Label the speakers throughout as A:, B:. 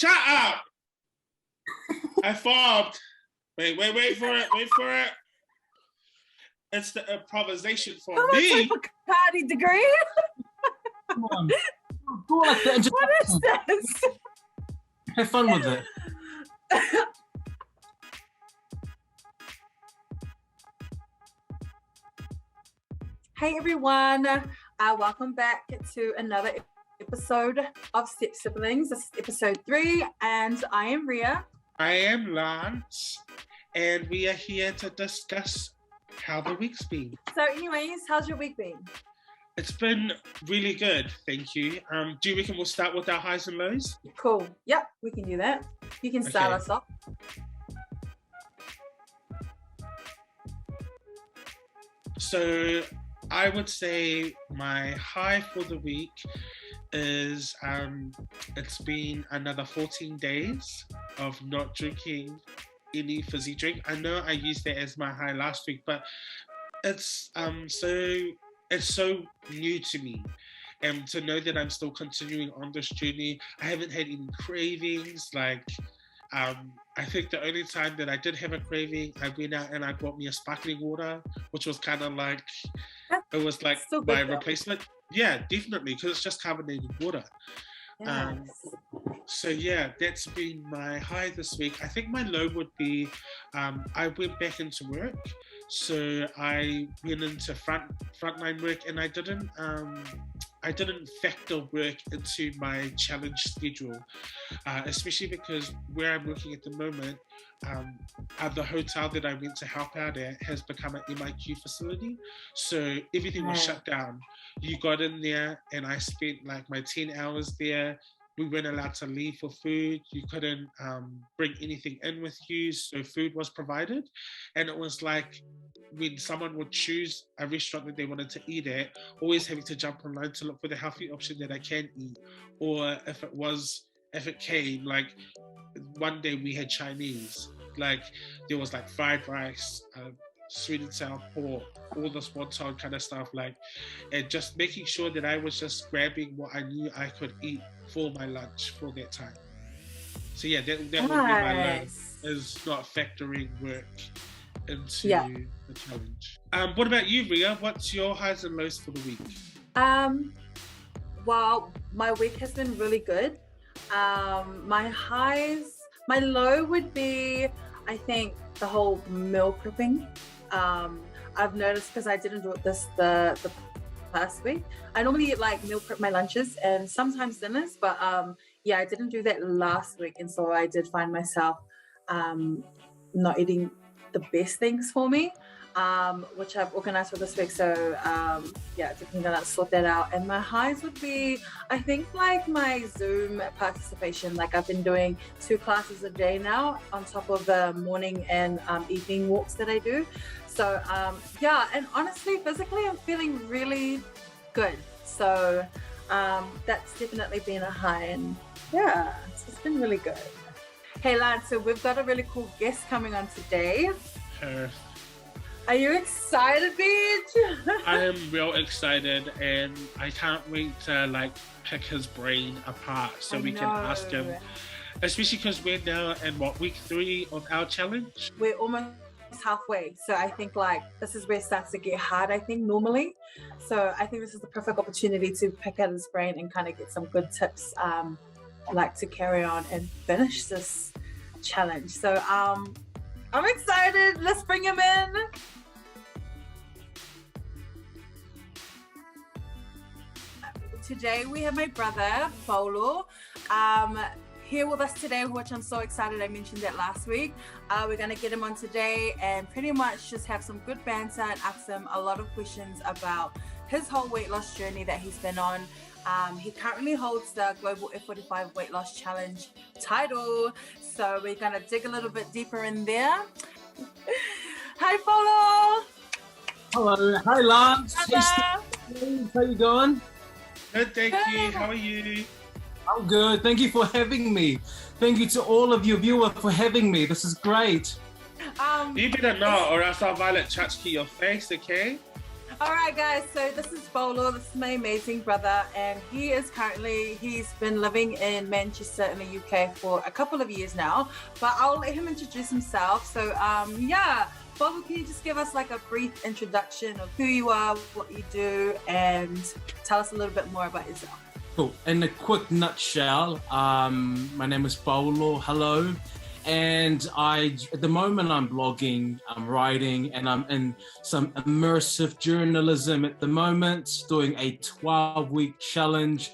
A: Shut up! I fobbed. Wait for it. It's the improvisation for me.
B: That's a Bacardi degree.
C: Come on. Go like that and just
B: What is this?
C: have fun with it.
B: Hey everyone, welcome back to another episode of Step Siblingz. This is episode 3 and I am Ria.
A: I am Lance and we are here to discuss how the week's been.
B: So anyways, how's your week been?
A: It's been really good, thank you. Do you reckon we'll start with our highs and lows?
B: Cool. Yep, we can do that. You can start us off.
A: So I would say my high for the week is it's been another 14 days of not drinking any fizzy drink. I know I used that as my high last week, but it's so new to me. And to know that I'm still continuing on this journey, I haven't had any cravings. I think the only time that I did have a craving, I went out and I bought me a sparkling water, which was kind of like, it was like my replacement. Yeah, definitely, because it's just carbonated water.
B: Yes.
A: So yeah, that's been my high this week. I think my low would be, I went back into work. So I went into frontline work and I didn't factor work into my challenge schedule, especially because where I'm working at the moment, at the hotel that I went to help out at has become an MIQ facility. So everything was shut down. You got in there and I spent like my 10 hours there. We weren't allowed to leave for food. You couldn't bring anything in with you. So food was provided. And it was like, when someone would choose a restaurant that they wanted to eat at, always having to jump online to look for the healthy option that I can eat. Or if it came, like one day we had Chinese, like there was like fried rice, sweet and sour pork, all this wonton kind of stuff, like, and just making sure that I was just grabbing what I knew I could eat for my lunch for that time. So yeah, that would be my low, is not factoring work into the challenge. What about you, Ria? What's your highs and lows for the week?
B: Well, my week has been really good. My low would be, I think, the whole meal prepping. I've noticed, because I didn't do it the past week. I normally meal prep my lunches and sometimes dinners, but I didn't do that last week, and so I did find myself not eating the best things for me, which I've organized for this week. So definitely gonna sort that out. And my highs would be, I think, like my Zoom participation. Like I've been doing 2 classes a day now on top of the morning and evening walks that I do. So and honestly, physically I'm feeling really good. So that's definitely been a high, and it's been really good. Hey Lance, so we've got a really cool guest coming on today. Are you excited, bitch?
A: I am real excited, and I can't wait to pick his brain apart so we can ask him. Especially because we're now in week 3 of our challenge.
B: We're almost halfway, so I think this is where it starts to get hard, I think, normally. So I think this is the perfect opportunity to pick at his brain and kind of get some good tips to carry on and finish this challenge. So I'm excited. Let's bring him in. Today we have my brother Paulo here with us today, which I'm so excited. I mentioned that last week. We're gonna get him on today and pretty much just have some good banter and ask him a lot of questions about his whole weight loss journey that he's been on. He currently holds the Global F45 Weight Loss Challenge title, so we're gonna dig a little bit deeper in there. Hi, Paulo.
C: Hello. Hi, Lance. Hey, Steve. How you going?
A: Good, thank you. How are you?
C: I'm good. Thank you for having me. Thank you to all of you viewers for having me. This is great.
A: You better not, or else I'll violate Chachki your face, okay?
B: All right, guys, so this is Paulo. This is my amazing brother, and he's been living in Manchester in the UK for a couple of years now, but I'll let him introduce himself. So, yeah, Paulo, can you just give us like a brief introduction of who you are, what you do, and tell us a little bit more about yourself?
C: Cool. In a quick nutshell, my name is Paulo. Hello. And at the moment, I'm blogging, I'm writing, and I'm in some immersive journalism at the moment, doing a 12-week challenge.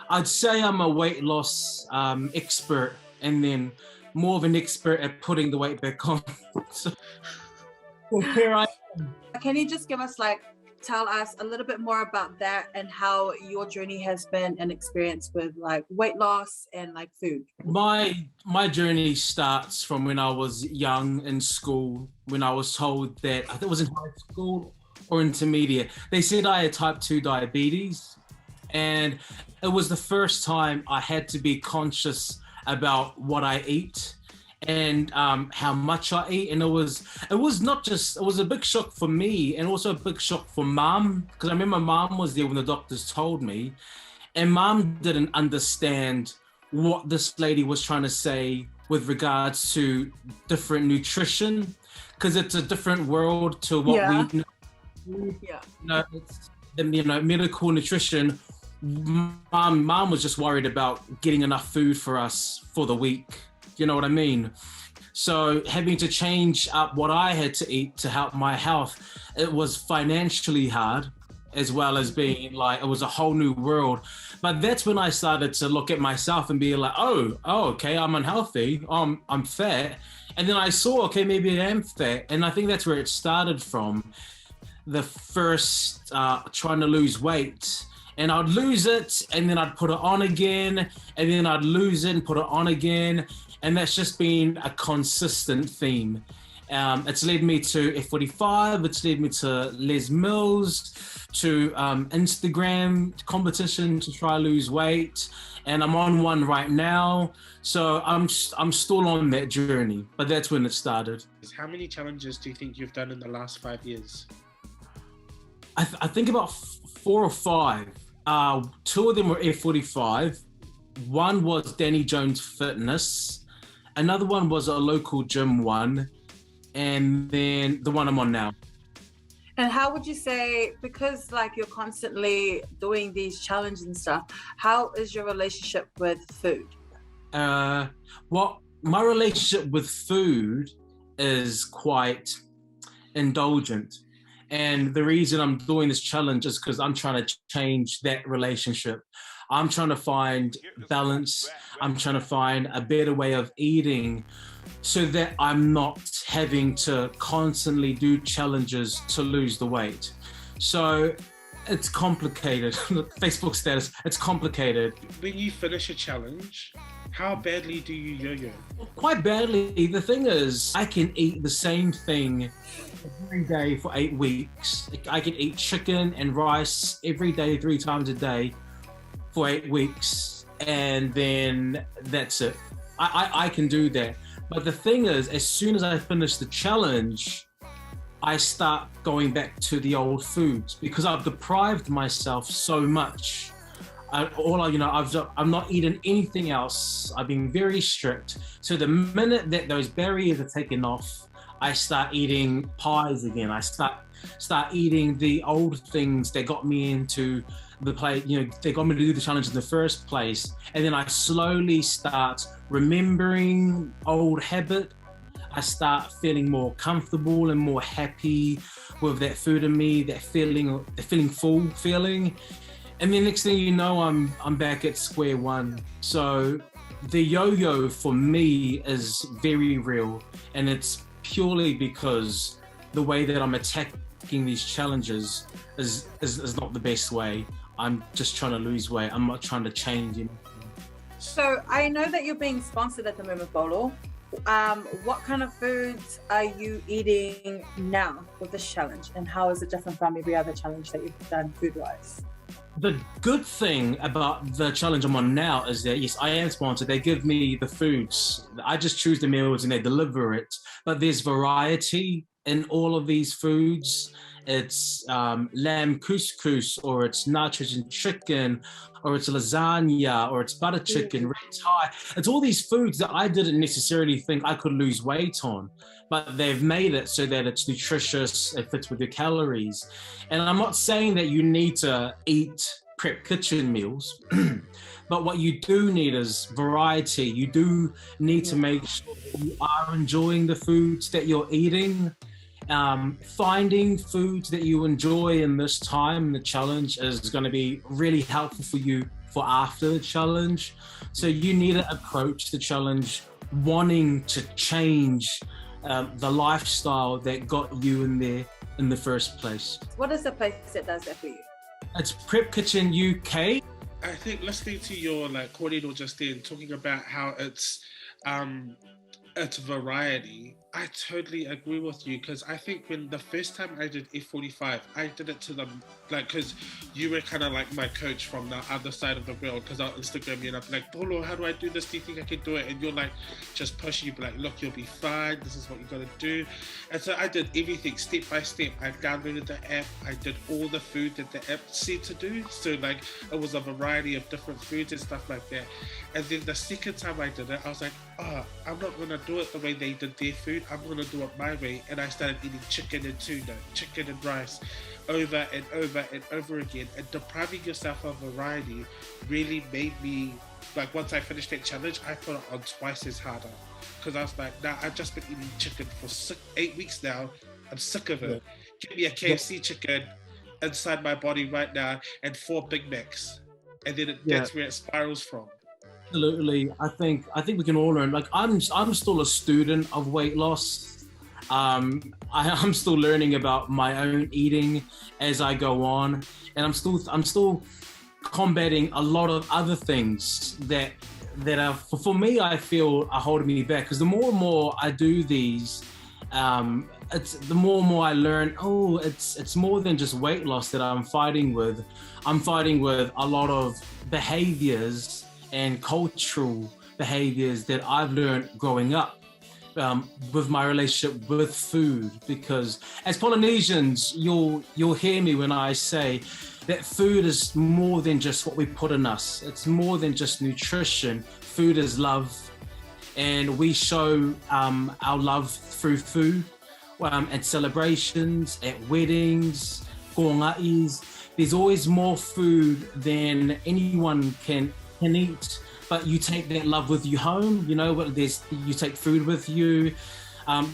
C: I'd say I'm a weight loss expert, and then more of an expert at putting the weight back on. So here I am.
B: Can you just tell us a little bit more about that and how your journey has been an experience with like weight loss and like food?
C: My journey starts from when I was young in school, when I was told that, I think it was in high school or intermediate, they said I had type 2 diabetes. And it was the first time I had to be conscious about what I eat and how much I eat. And it was a big shock for me and also a big shock for mom, because I remember mom was there when the doctors told me, and mom didn't understand what this lady was trying to say with regards to different nutrition, because it's a different world to what we know. Yeah. It's, medical nutrition. Mom was just worried about getting enough food for us for the week. You know what I mean? So having to change up what I had to eat to help my health, it was financially hard, as well as being like, it was a whole new world. But that's when I started to look at myself and be like, oh, okay, I'm unhealthy, I'm fat. And then I saw, okay, maybe I am fat. And I think that's where it started from. The first trying to lose weight. And I'd lose it, and then I'd put it on again, and then I'd lose it and put it on again. And that's just been a consistent theme. It's led me to F45, it's led me to Les Mills, to Instagram competition to try lose weight. And I'm on one right now. So I'm still on that journey, but that's when it started.
A: How many challenges do you think you've done in the last 5 years?
C: I think about 4 or 5. 2 of them were F45. One was Danny Jones Fitness. Another one was a local gym one. And then the one I'm on now.
B: And how would you say, because like you're constantly doing these challenges and stuff, how is your relationship with food?
C: Well, my relationship with food is quite indulgent. And the reason I'm doing this challenge is because I'm trying to change that relationship. I'm trying to find balance. I'm trying to find a better way of eating so that I'm not having to constantly do challenges to lose the weight. So it's complicated. Facebook status, it's complicated.
A: When you finish a challenge, how badly do you yo-yo?
C: Quite badly. The thing is, I can eat the same thing every day for 8 weeks. I can eat chicken and rice every day, 3 times a day for 8 weeks, and then that's it. I can do that. But the thing is, as soon as I finish the challenge, I start going back to the old foods because I've deprived myself so much. I'm not eating anything else. I've been very strict. So the minute that those barriers are taken off, I start eating pies again. I start eating the old things that got me into the play. They got me to do the challenge in the first place. And then I slowly start remembering old habit. I start feeling more comfortable and more happy with that food in me, that feeling full feeling. And then next thing you know, I'm back at square one. So the yo-yo for me is very real, and it's purely because the way that I'm attacking these challenges is not the best way. I'm just trying to lose weight. I'm not trying to change anything.
B: So I know that you're being sponsored at the moment, Paulo. What kind of foods are you eating now with this challenge, and how is it different from every other challenge that you've done food-wise?
C: The good thing about the challenge I'm on now is that, yes, I am sponsored. They give me the foods. I just choose the meals and they deliver it. But there's variety in all of these foods. It's lamb couscous, or it's nitrogen chicken, or it's lasagna, or it's butter chicken, red Thai. It's all these foods that I didn't necessarily think I could lose weight on, but they've made it so that it's nutritious, it fits with your calories. And I'm not saying that you need to eat prep kitchen meals, but what you do need is variety. You do need to make sure that you are enjoying the foods that you're eating. Finding foods that you enjoy in this time, the challenge, is going to be really helpful for you for after the challenge. So you need to approach the challenge wanting to change the lifestyle that got you in there in the first place.
B: What is the place that does that for you?
C: It's Prep Kitchen UK.
A: I think listening to your cordial just then, talking about how it's variety, I totally agree with you, because I think when the first time I did F45, I did it to them, because you were kind of like my coach from the other side of the world, because I'll Instagram you and I'm like, Paulo, how do I do this? Do you think I can do it? And you're like, just pushing you, be like, look, you'll be fine. This is what you got to do. And so I did everything step by step. I downloaded the app. I did all the food that the app said to do. So it was a variety of different foods and stuff like that. And then the second time I did it, I was like, I'm not going to do it the way they did their food. I'm going to do it my way. And I started eating chicken and tuna, chicken and rice, over and over and over again. And depriving yourself of variety really made me, once I finished that challenge, I put it on twice as harder. Because I was like, nah, I've just been eating chicken for 8 weeks now. I'm sick of it. Give me a KFC chicken inside my body right now and 4 Big Macs. And then that's where it spirals from.
C: Absolutely. I think we can all learn. I'm still a student of weight loss. I'm still learning about my own eating as I go on, and I'm still combating a lot of other things that are, for me, I feel are holding me back. Because the more and more I do these, it's the more and more I learn. Oh, it's more than just weight loss that I'm fighting with. I'm fighting with a lot of behaviors and cultural behaviors that I've learned growing up with my relationship with food. Because as Polynesians, you'll hear me when I say that food is more than just what we put in us. It's more than just nutrition. Food is love, and we show our love through food at celebrations, at weddings, koonga'is. There's always more food than anyone can eat, but you take that love with you home. You take food with you.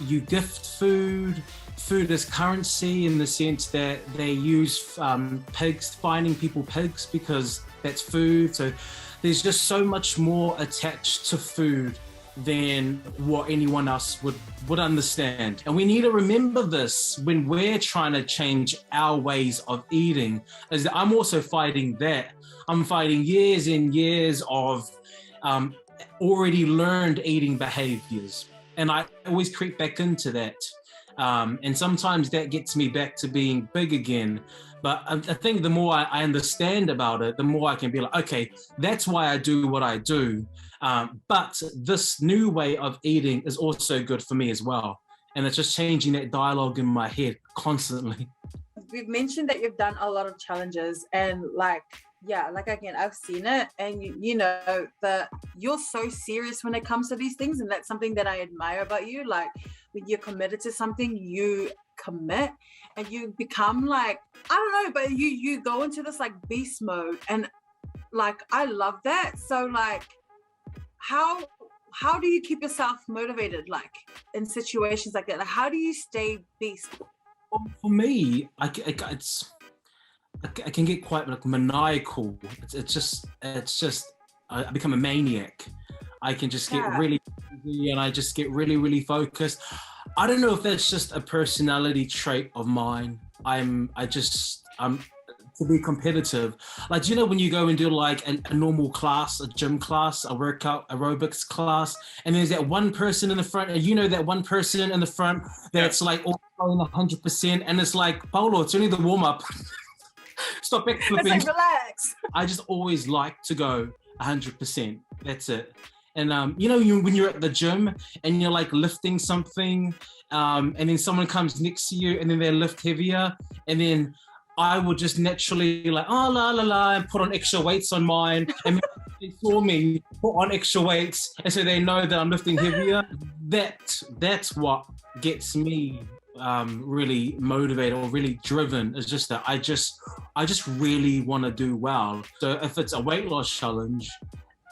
C: You gift food. Food is currency in the sense that they use pigs, finding people pigs because that's food. So there's just so much more attached to food than what anyone else would understand. And we need to remember this when we're trying to change our ways of eating, is that I'm also fighting that. I'm fighting years and years of already learned eating behaviors. And I always creep back into that. And sometimes that gets me back to being big again. But I think the more I understand about it, the more I can be like, okay, that's why I do what I do. But this new way of eating is also good for me as well. And it's just changing that dialogue in my head constantly.
B: We've mentioned that you've done a lot of challenges, and again, I've seen it, and you know that you're so serious when it comes to these things, and that's something that I admire about you. Like, when you're committed to something, you commit, and you become I don't know, but you go into this beast mode, and I love that. So how do you keep yourself motivated in situations like that? How do you stay beast?
C: For me, I can get quite maniacal. It's just I become a maniac. I can just get really busy, and I just get really, really focused. I don't know if that's just a personality trait of mine. I'm to be competitive. Do you know when you go and do a normal class, a gym class, a workout, aerobics class, and there's that one person in the front, and that one person in the front that's all going 100%, and it's Paulo, it's only the warm up. Stop backflipping.
B: It's relax.
C: I just always like to go 100%. That's it. And when you're at the gym and you're like lifting something, and then someone comes next to you and then they lift heavier, and then I would just naturally like, oh, la, la, la, and put on extra weights on mine. And they saw me put on extra weights, and so they know that I'm lifting heavier. That's what gets me really motivated or really driven. It's just that I just really want to do well. So if it's a weight loss challenge,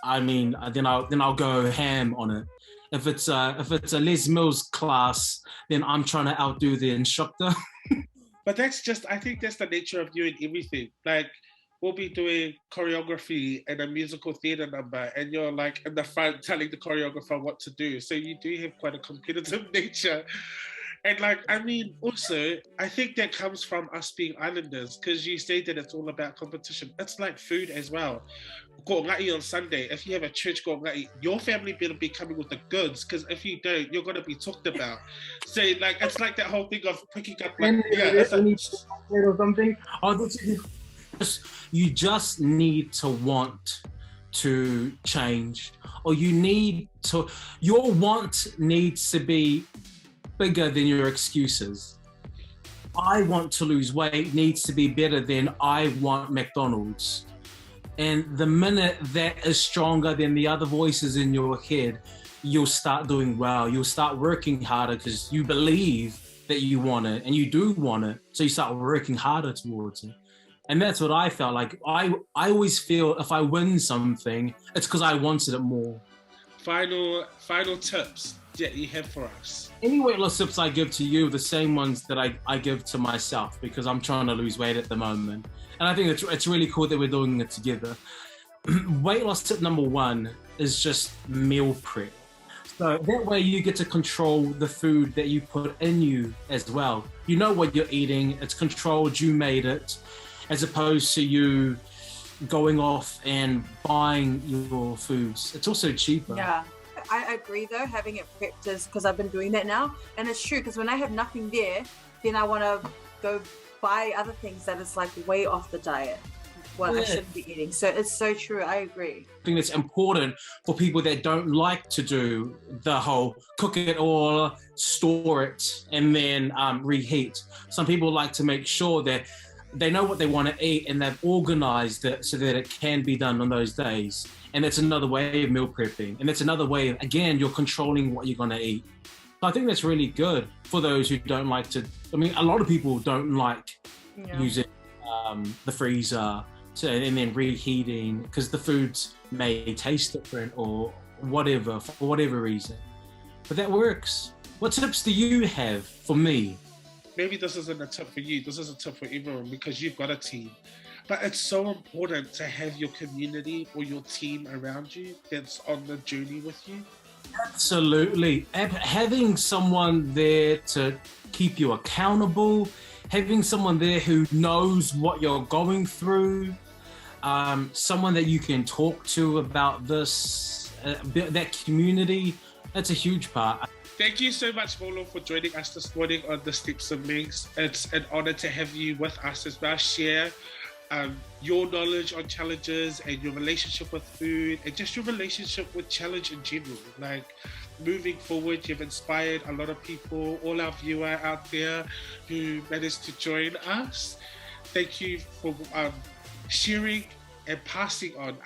C: I mean, then I'll go ham on it. If it's a Les Mills class, then I'm trying to outdo the instructor.
A: But I think that's the nature of you in everything. Like, we'll be doing choreography and a musical theatre number, and you're like in the front telling the choreographer what to do. So you do have quite a competitive nature. And like, I mean, also, I think that comes from us being islanders, because you say that it's all about competition. It's like food as well. Ko ngai on Sunday, if you have a church ko ngai, your family better be coming with the goods, because if you don't, you're going to be talked about. So like, it's like that whole thing of picking up like,
C: or something. You just need to want to change, or your want needs to be bigger than your excuses. I want to lose weight needs to be better than I want McDonald's. And the minute that is stronger than the other voices in your head, you'll start doing well. You'll start working harder because you believe that you want it and you do want it. So you start working harder towards it. And that's what I felt like. I always feel if I win something, it's because I wanted it more.
A: Final tips that you have for us?
C: Any weight loss tips I give to you, the same ones that I give to myself, because I'm trying to lose weight at the moment. And I think it's really cool that we're doing it together. Weight loss tip number 1 is just meal prep. So that way you get to control the food that you put in you as well. You know what you're eating, it's controlled, you made it, as opposed to you going off and buying your foods. It's also cheaper.
B: Yeah. I agree though, having it prepped is, because I've been doing that now, and it's true, because when I have nothing there, then I want to go buy other things that is like way off the diet, what I shouldn't be eating. So it's so true, I agree.
C: I think it's important for people that don't like to do the whole cook it all, store it, and then reheat. Some people like to make sure that they know what they want to eat and they've organized it so that it can be done on those days. And that's another way of meal prepping. And that's another way, again, you're controlling what you're going to eat. So I think that's really good for those who don't like to. I mean, a lot of people don't like using the freezer and then reheating, because the foods may taste different or whatever, for whatever reason. But that works. What tips do you have for me?
A: Maybe this isn't a tip for you, this is a tip for everyone, because you've got a team. But it's so important to have your community or your team around you that's on the journey with you.
C: Absolutely. Having someone there to keep you accountable, having someone there who knows what you're going through, someone that you can talk to about this, that community, that's a huge part.
A: Thank you so much, Paulo, for joining us this morning on the Step Siblingz. It's an honor to have you with us as well. Share your knowledge on challenges and your relationship with food and just your relationship with challenge in general. Like, moving forward, you've inspired a lot of people, all our viewer out there who managed to join us. Thank you for sharing and passing on.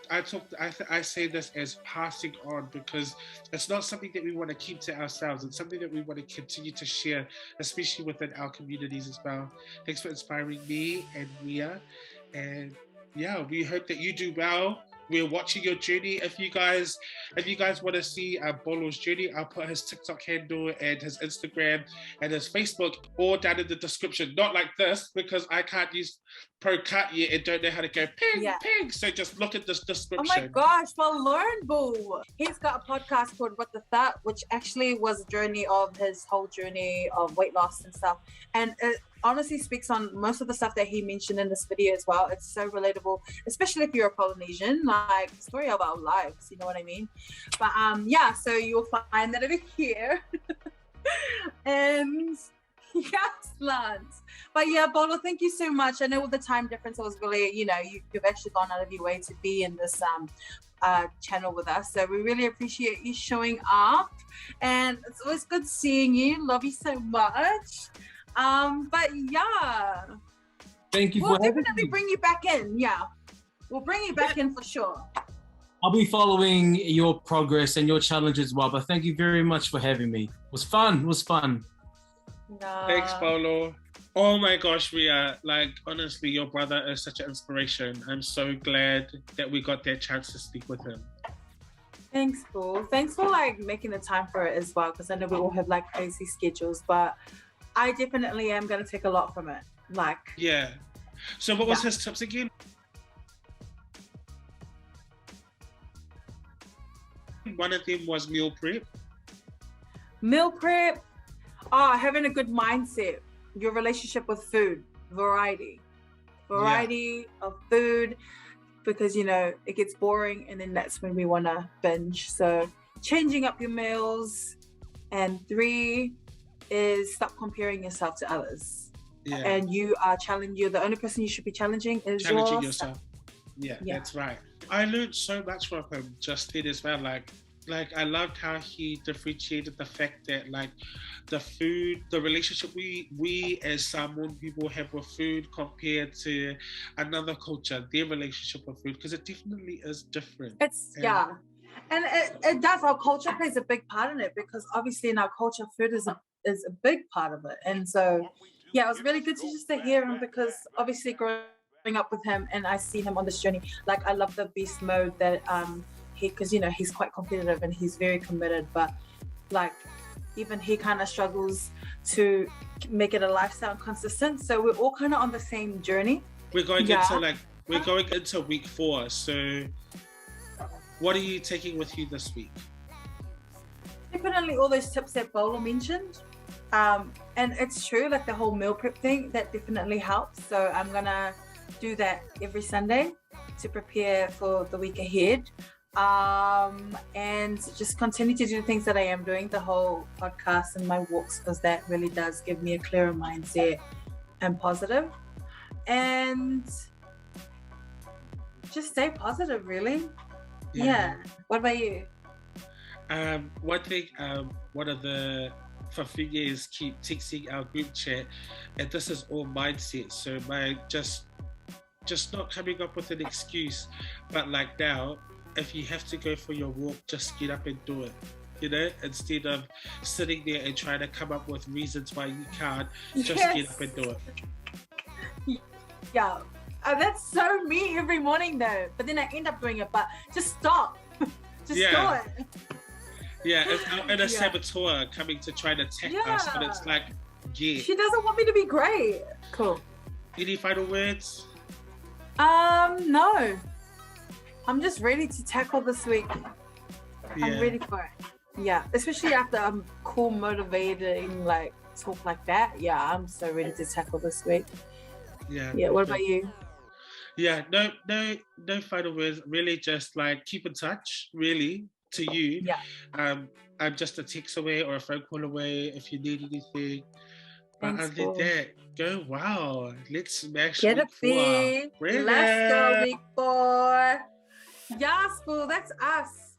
A: I say this as passing on, because it's not something that we want to keep to ourselves. It's something that we want to continue to share, especially within our communities as well. Thanks for inspiring me and Mia. And yeah, we hope that you do well. We're watching your journey. If you guys want to see Paulo's journey, I'll put his TikTok handle and his Instagram and his Facebook all down in the description. Not like this, because I can't use ProCut yet and don't know how to go ping. So just look at this description.
B: Oh my gosh, well learn, boo. He's got a podcast called What the Thutt, which actually was a journey of his whole journey of weight loss and stuff. And it honestly speaks on most of the stuff that he mentioned in this video as well. It's so relatable, especially if you're a Polynesian, like the story of our lives, you know what I mean? But yeah, so you'll find that over here. And Yes, Lance. But yeah, Paulo, thank you so much. I know with the time difference, it was really, you've actually gone out of your way to be in this channel with us. So we really appreciate you showing up. And it's always good seeing you. Love you so much. But yeah.
C: Thank you
B: We'll
C: for having
B: definitely
C: me.
B: bring you back in. Yeah. We'll bring you back in for sure.
C: I'll be following your progress and your challenge as well. But thank you very much for having me. It was fun. It was fun.
B: No.
A: Thanks, Paulo. Oh my gosh, Ria, like honestly, your brother is such an inspiration. I'm so glad that we got that chance to speak with him.
B: Thanks, Paul. Thanks for making the time for it as well, because I know we all have crazy schedules, but I definitely am going to take a lot from it.
A: Yeah. So what was his tips again? One of them was meal prep.
B: Meal prep, having a good mindset, your relationship with food, variety of food, because it gets boring and then that's when we want to binge. So changing up your meals. And 3 is stop comparing yourself to others.
A: Yeah.
B: And you're the only person you should be challenging is
A: yourself. Yeah, that's right. I learned so much from him just then as well. Like I loved how he differentiated the fact that the food, the relationship we as Samoan people have with food compared to another culture, their relationship with food, because it definitely is different.
B: And it does. Our culture plays a big part in it, because obviously in our culture, food is a big part of it. And so, it was really good to hear him, because obviously growing up with him and I see him on this journey, I love the beast mode that because he's quite competitive and he's very committed, but even he kind of struggles to make it a lifestyle and consistent. So we're all kind of on the same journey.
A: We're going into week 4. So what are you taking with you this week?
B: Definitely all those tips that Paulo mentioned. And it's true, the whole meal prep thing, that definitely helps. So I'm gonna do that every Sunday to prepare for the week ahead. And just continue to do the things that I am doing, the whole podcast and my walks, because that really does give me a clearer mindset and positive. And just stay positive, really. Yeah. What about you?
A: One thing, one of the Fafiga is keep texting our group chat, and this is all mindset. So my just not coming up with an excuse, but now, if you have to go for your walk, just get up and do it. Instead of sitting there and trying to come up with reasons why you can't, just get up and do it.
B: Yeah, that's so me every morning though. But then I end up doing it. But just stop. Just do it.
A: Yeah, it's not a saboteur coming to try to attack us, but it's
B: she doesn't want me to be great. Cool.
A: Any final words?
B: No. I'm just ready to tackle this week. I'm ready for it. Yeah, especially after I'm cool, motivating, talk like that. Yeah, I'm so ready to tackle this week.
A: Yeah.
B: Yeah. What about you?
A: Yeah. No final words. Really, just keep in touch. Really, to you.
B: Yeah.
A: I'm just a text away or a phone call away if you need anything. But
B: Thanks,
A: other than that, go wow. Let's smash
B: Get
A: week 4.
B: Let's go week 4. Yes, Paul, that's us.